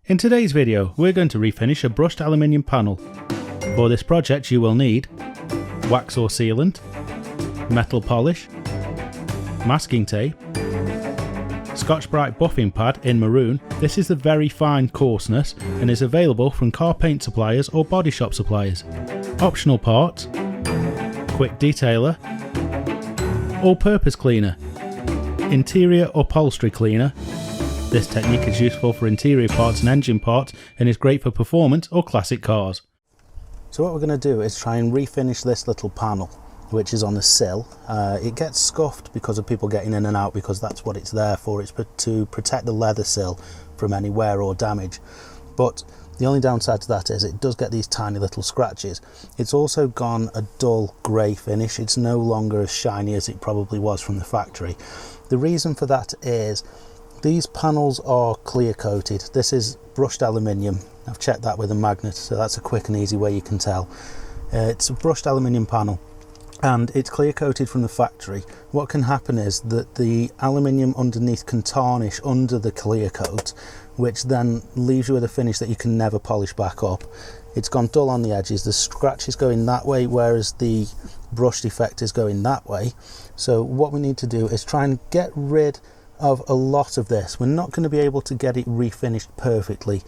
In today's video, we're going to refinish a brushed aluminium panel. For this project you will need wax or sealant, metal polish, masking tape, Scotch-Brite buffing pad in maroon. This is the very fine coarseness and is available from car paint suppliers or body shop suppliers. Optional parts: quick detailer, all-purpose cleaner, interior upholstery cleaner. This technique is useful for interior parts and engine parts and is great for performance or classic cars. So what we're going to do is try and refinish this little panel, which is on the sill. It gets scuffed because of people getting in and out, because that's what it's there for. It's to protect the leather sill from any wear or damage. But the only downside to that is it does get these tiny little scratches. It's also gone a dull grey finish. It's no longer as shiny as it probably was from the factory. The reason for that is these panels are clear coated. This is brushed aluminium. I've checked that with a magnet, so that's a quick and easy way you can tell. It's a brushed aluminium panel and it's clear coated from the factory. What can happen is that the aluminium underneath can tarnish under the clear coat, which then leaves you with a finish that you can never polish back up. It's gone dull on the edges. The scratch is going that way, whereas the brushed effect is going that way. So what we need to do is try and get rid of a lot of this. We're not going to be able to get it refinished perfectly.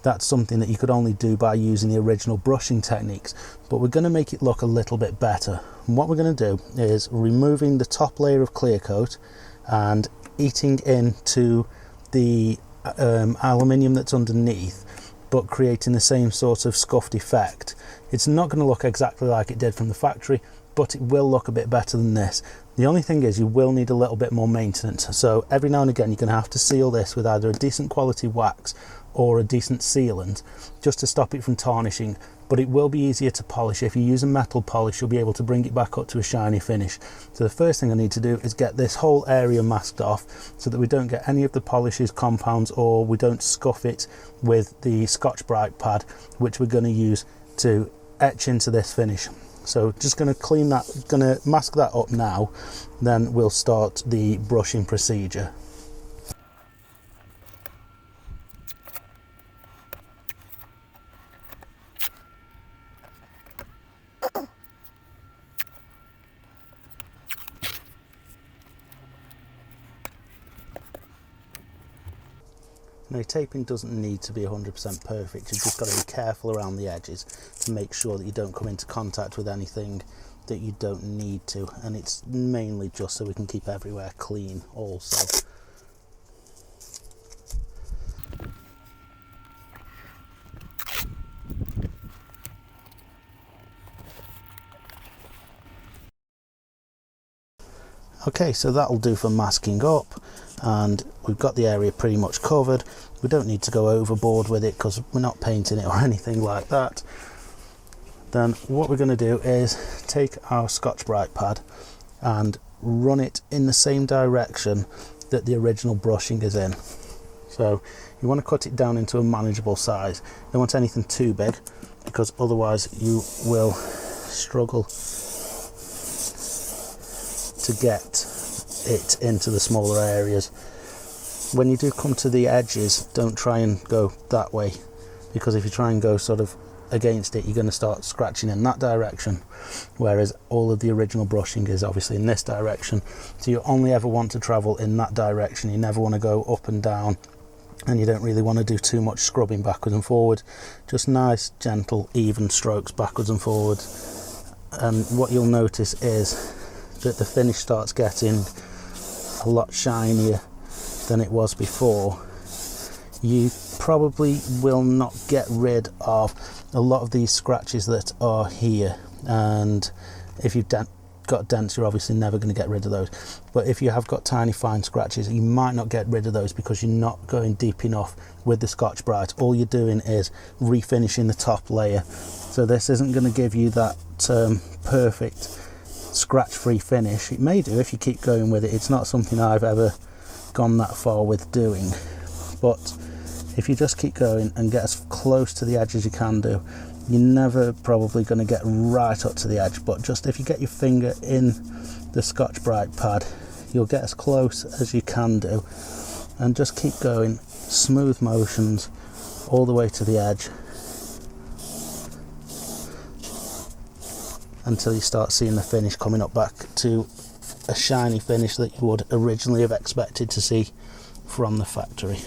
That's something that you could only do by using the original brushing techniques, but we're going to make it look a little bit better. And what we're going to do is removing the top layer of clear coat and eating into the aluminium that's underneath, but creating the same sort of scuffed effect. It's not going to look exactly like it did from the factory, but it will look a bit better than this. The only thing is you will need a little bit more maintenance, so every now and again you're going to have to seal this with either a decent quality wax or a decent sealant just to stop it from tarnishing. But it will be easier to polish. If you use a metal polish, you'll be able to bring it back up to a shiny finish. So the first thing I need to do is get this whole area masked off so that we don't get any of the polishes, compounds, or we don't scuff it with the Scotch-Brite pad, which we're going to use to etch into this finish. So just going to clean that, going to mask that up now, then we'll start the brushing procedure. Now, taping doesn't need to be 100% perfect. You've just got to be careful around the edges to make sure that you don't come into contact with anything that you don't need to, and it's mainly just so we can keep everywhere clean also. Okay, so that'll do for masking up, and we've got the area pretty much covered. We don't need to go overboard with it because we're not painting it or anything like that. Then what we're going to do is take our Scotch-Brite pad and run it in the same direction that the original brushing is in. So you want to cut it down into a manageable size. You don't want anything too big, because otherwise you will struggle to get it into the smaller areas. When you do come to the edges, don't try and go that way, because if you try and go sort of against it, you're going to start scratching in that direction, whereas all of the original brushing is obviously in this direction. So you only ever want to travel in that direction. You never want to go up and down, and you don't really want to do too much scrubbing backwards and forward. Just nice, gentle, even strokes backwards and forwards. And what you'll notice is that the finish starts getting a lot shinier than it was before. You probably will not get rid of a lot of these scratches that are here, and if you've got dents, you're obviously never going to get rid of those. But if you have got tiny fine scratches, you might not get rid of those because you're not going deep enough with the Scotch-Brite. All you're doing is refinishing the top layer, so this isn't going to give you that perfect scratch-free finish. It may do if you keep going with it. It's not something I've ever gone that far with doing, but if you just keep going and get as close to the edge as you can do, you're never probably going to get right up to the edge, but just if you get your finger in the Scotch-Brite pad, you'll get as close as you can do, and just keep going, smooth motions, all the way to the edge until you start seeing the finish coming up back to a shiny finish that you would originally have expected to see from the factory.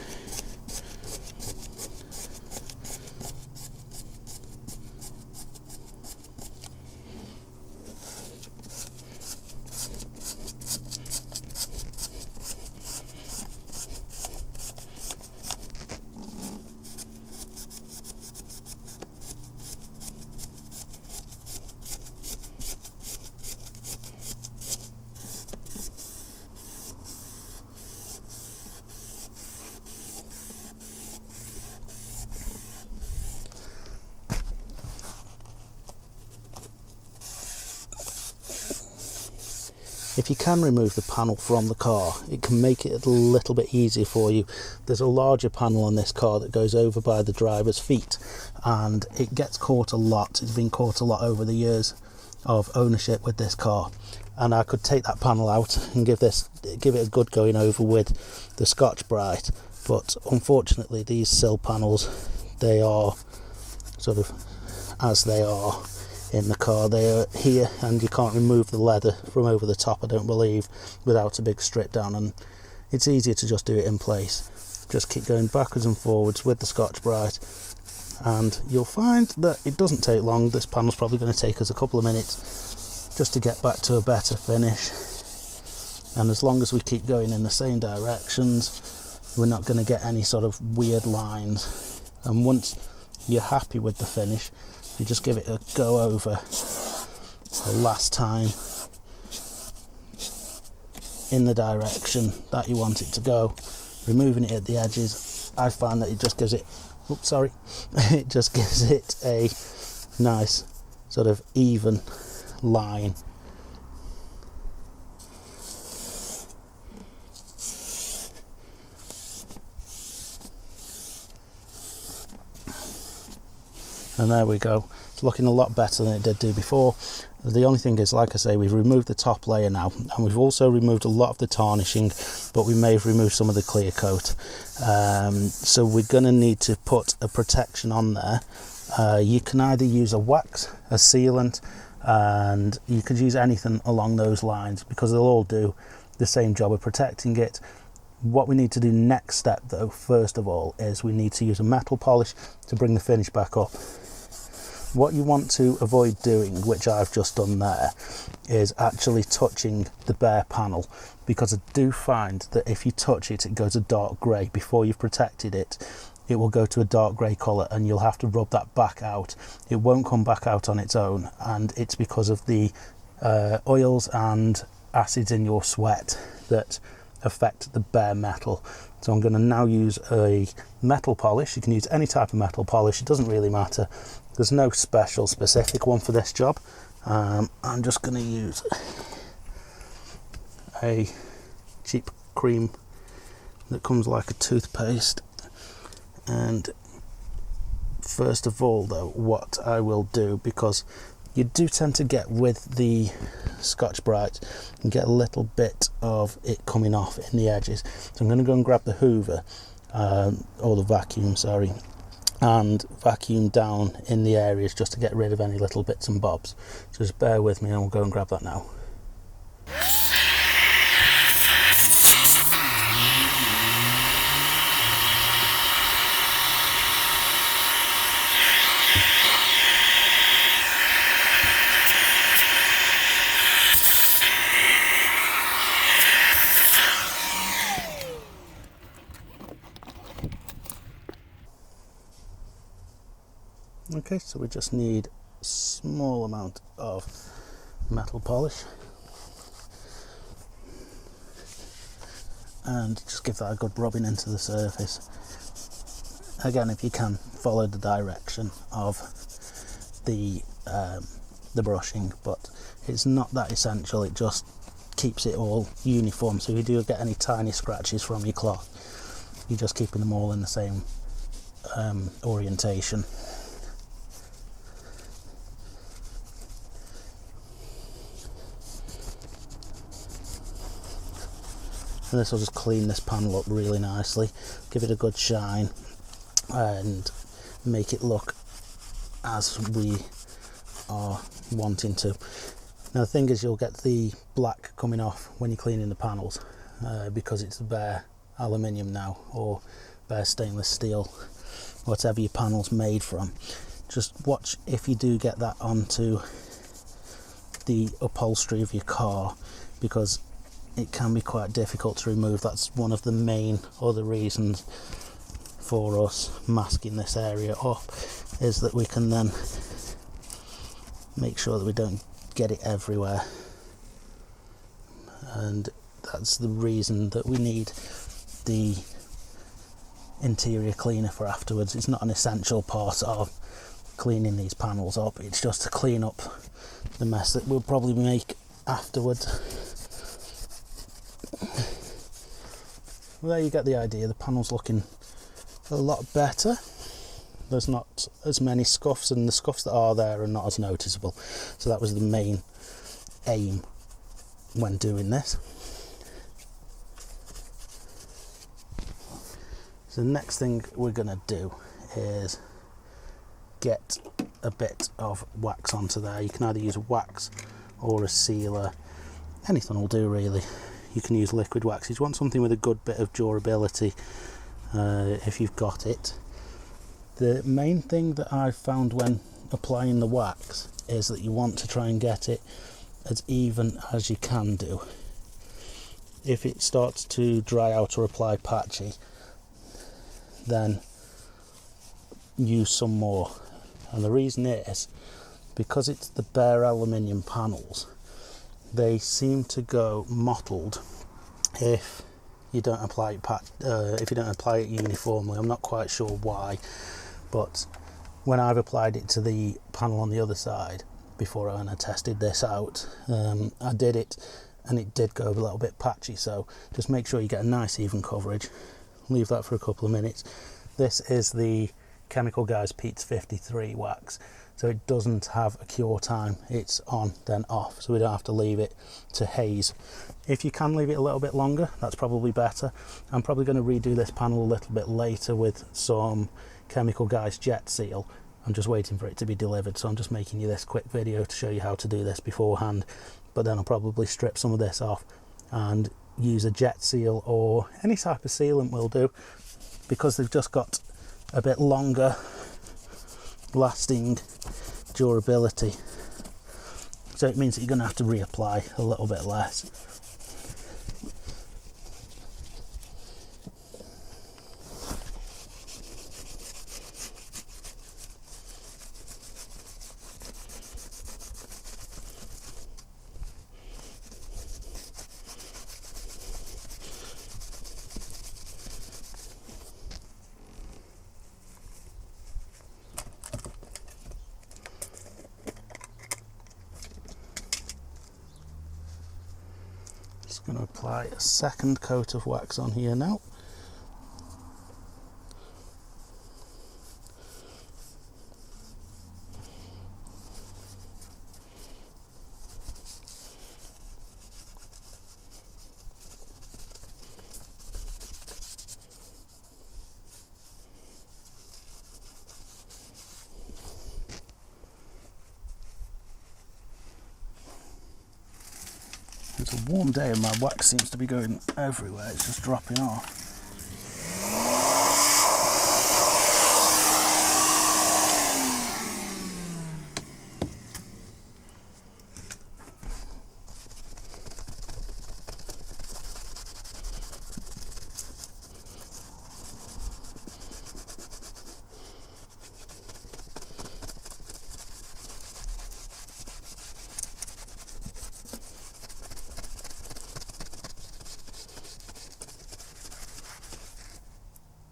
If you can remove the panel from the car, it can make it a little bit easier for you. There's a larger panel on this car that goes over by the driver's feet, and it gets caught a lot. It's been caught a lot over the years of ownership with this car, and I could take that panel out and give it a good going over with the Scotch-Brite, but unfortunately these sill panels, they are sort of as they are in the car. They are here, and you can't remove the leather from over the top, I don't believe, without a big strip down, and it's easier to just do it in place. Just keep going backwards and forwards with the Scotch-Brite, and you'll find that it doesn't take long. This panel's probably going to take us a couple of minutes just to get back to a better finish, and as long as we keep going in the same directions, we're not going to get any sort of weird lines. And once you're happy with the finish, you just give it a go over the last time in the direction that you want it to go, removing it at the edges. I find that it just gives it, it just gives it a nice sort of even line. And there we go. It's looking a lot better than it did do before. The only thing is, like I say, we've removed the top layer now, and we've also removed a lot of the tarnishing, but we may have removed some of the clear coat. So we're going to need to put a protection on there. You can either use a wax, a sealant, and you could use anything along those lines, because they'll all do the same job of protecting it. What we need to do next step, though, first of all, is we need to use a metal polish to bring the finish back up. What you want to avoid doing, which I've just done there, is actually touching the bare panel, because I do find that if you touch it, it goes a dark grey. Before you've protected it, it will go to a dark grey colour, and you'll have to rub that back out. It won't come back out on its own, and it's because of the oils and acids in your sweat that affect the bare metal. So I'm going to now use a metal polish. You can use any type of metal polish, it doesn't really matter. There's no specific one for this job. I'm just going to use a cheap cream that comes like a toothpaste. And first of all, though, what I will do, because you do tend to get with the Scotch-Brite and get a little bit of it coming off in the edges, so I'm going to go and grab the Hoover, or the vacuum, sorry, and vacuum down in the areas just to get rid of any little bits and bobs. So just bear with me and we'll go and grab that now. Okay, so we just need a small amount of metal polish, and just give that a good rubbing into the surface. Again, if you can, follow the direction of the brushing, but it's not that essential. It just keeps it all uniform, so if you do get any tiny scratches from your cloth, you're just keeping them all in the same orientation. And this will just clean this panel up really nicely, give it a good shine, and make it look as we are wanting to. Now the thing is, you'll get the black coming off when you're cleaning the panels because it's bare aluminium now, or bare stainless steel, whatever your panel's made from. Just watch if you do get that onto the upholstery of your car, because it can be quite difficult to remove. That's one of the main other reasons for us masking this area up, is that we can then make sure that we don't get it everywhere. And that's the reason that we need the interior cleaner for afterwards. It's not an essential part of cleaning these panels up, it's just to clean up the mess that we'll probably make afterwards. Well, there you get the idea. The panel's looking a lot better. There's not as many scuffs, and the scuffs that are there are not as noticeable. So that was the main aim when doing this. So the next thing we're going to do is get a bit of wax onto there. You can either use wax or a sealer, anything will do really. You can use liquid wax. You want something with a good bit of durability if you've got it. The main thing that I've found when applying the wax is that you want to try and get it as even as you can do. If it starts to dry out or apply patchy, then use some more. And the reason is because it's the bare aluminium panels, they seem to go mottled if you don't apply it uniformly. I'm not quite sure why, but when I've applied it to the panel on the other side before I tested this out, I did it and it did go a little bit patchy. So just make sure you get a nice even coverage. Leave that for a couple of minutes. This is the Chemical Guys Pete's 53 wax, so it doesn't have a cure time. It's on then off, so we don't have to leave it to haze. If you can leave it a little bit longer, that's probably better. I'm probably going to redo this panel a little bit later with some Chemical Guys Jet Seal. I'm just waiting for it to be delivered, so I'm just making you this quick video to show you how to do this beforehand. But then I'll probably strip some of this off and use a Jet Seal or any type of sealant will do, because they've just got a bit longer lasting durability. So it means that you're going to have to reapply a little bit less. Just going to apply a second coat of wax on here now. It's a warm day and my wax seems to be going everywhere, it's just dropping off.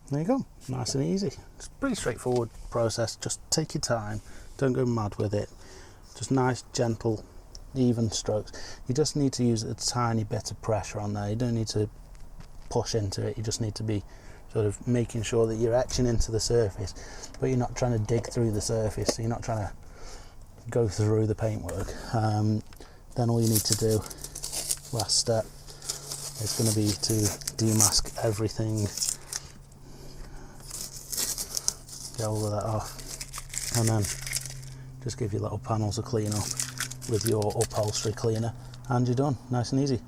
There you go, nice and easy. It's a pretty straightforward process, just take your time, don't go mad with it. Just nice, gentle, even strokes. You just need to use a tiny bit of pressure on there, you don't need to push into it, you just need to be sort of making sure that you're etching into the surface, but you're not trying to dig through the surface, so you're not trying to go through the paintwork. Then all you need to do, last step, is going to be to demask everything get all of that off, and then just give your little panels a clean up with your upholstery cleaner, and you're done, nice and easy.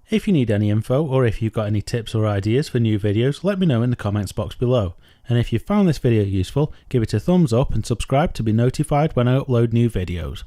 If you need any info, or if you've got any tips or ideas for new videos, let me know in the comments box below. And if you found this video useful, give it a thumbs up and subscribe to be notified when I upload new videos.